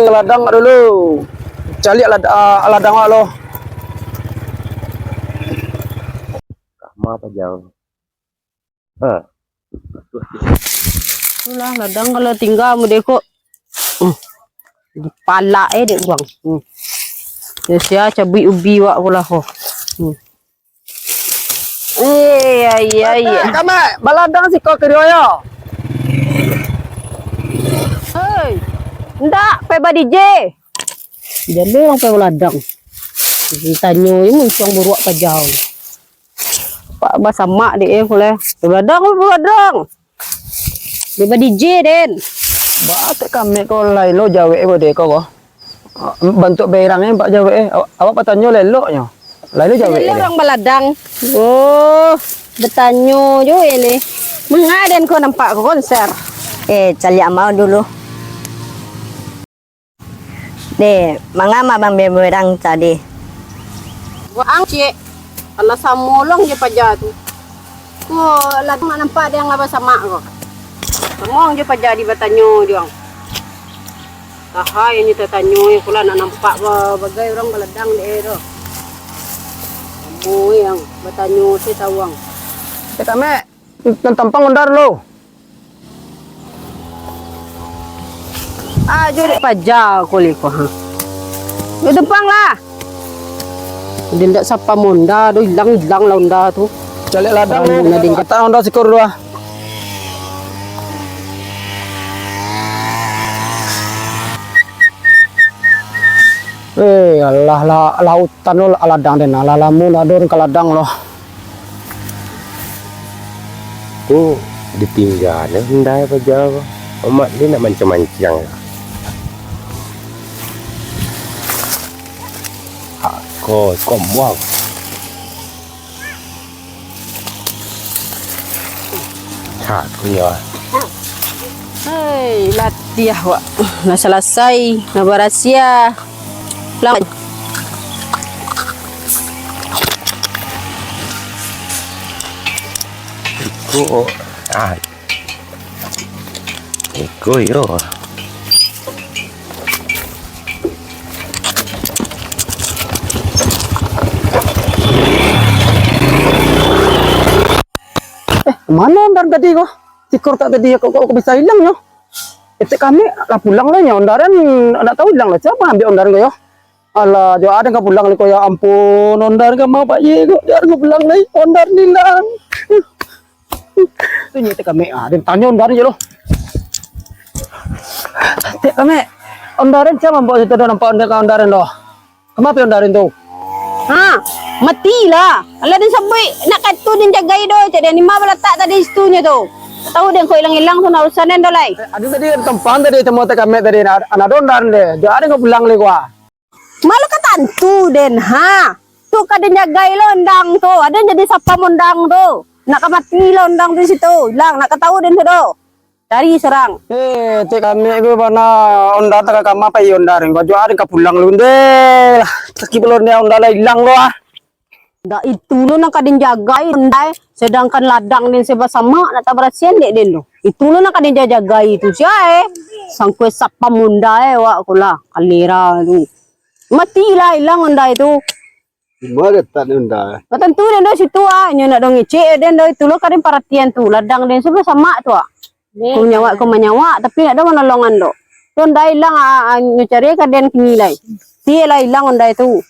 ladang dulu. Cari ladang lo. Kama apa jauh? Itulah ladang kalau tinggal mu deko. Pala dek bang. Ya sia cabai ubi wak pula ho. Iya. Kame baladang si kau kerioyo. Hei. Ndak pe DJ. Jadi orang pe ladang. Tanya ini muncung buruak kajau. Pak bahasa mak dek boleh. Ladang. Beba DJ den. Batek kami kau lailo jawe bode kau. Bentuk berangnya Pak jawe. Awak patanyo leloknya. Lailo jawe. Jadi orang baladang. Oh, bertanyo jo ini. Mengaden kau nampak kau konser. Cali mau dulu. Deh, mangama bang beberang tadi. Wang cik. Kalau samolong je paja tu. Kau ladang nampak dia yang laba sama kau. Semong je paja di bertanyo dia. Tahai ini tertanyo pula nak nampak bagai orang baladang deh tu. Kamu yang bertanyo si tawang. Kame tampang undar lo. Jadi paja kulit kau. Di depan lah. Dia tak sapa monda, do hilang lah onda tu. Cari ladang lo. Nading Kata undar sikor dua. Allah lautan lo ladang den alalamu adon ke ladang lo. Ku ditinggal hendak apa jauh? Omak dia nak mancang-mancang. Aku kombuang. Aku ya. Hei, latih wak. Nah selesai, nah berasia. Lang. Iku yo. Mana ondar tadi kok? Tikor tak tadi kok bisa hilang yo? Itu kami lah pulang lah ya ondaran enggak tahu hilang lah siapa ambil ondaran kau yo? Alah, jo ada nggak pulang nih kau ya ampun ondar nggak mau Pak Ye kok dia nggak pulang nih ondar hilang. Itu nyete kami ada tanya ondaran je lo. Kami ondaran siapa bawa itu nampak ondaran lo? Kenapa ondaran tu? Ha, matilah. Ala din sabay nak katu din jagay do. Jadi ni mabalatak tadi situnya tu. Tahu dia kau hilang-hilang tu narusanan do lai. Ada tadi tempat tadi temu kami tadi anak ondaran deh. Dia ada nggak pulang nih gua. Malu katantu den ha. Tu kadang jagay londang tu. Ada jadi sapa mondang tu. Nak kamati londang di situ. Hilang nak ketahu den tu do. Dari serang. Cek kami itu mana ondar tak kama apa ondar. Gua jual ada nggak pulang lu deh. Meski belum dia ondar hilang lo ah. Dah itu lo nak kadang jagay ondai. Sedangkan ladang den seba sama nak tabrasian dek den lo. Itu lo nak kadang jagay itu siapa sangkue sapa munda wak kula kalira tu. Matilah hilang onda itu. Gimana tak ondar? Tentu den do situ ah, nyo nak dong ece den do itu lo kadang perhatian tu ladang den seba sama tu ah. Ku nyawa ku menyawa tapi ada menolongan do. Tu onda hilang nyo cari kaden kinilai. Dia lah hilang onda itu.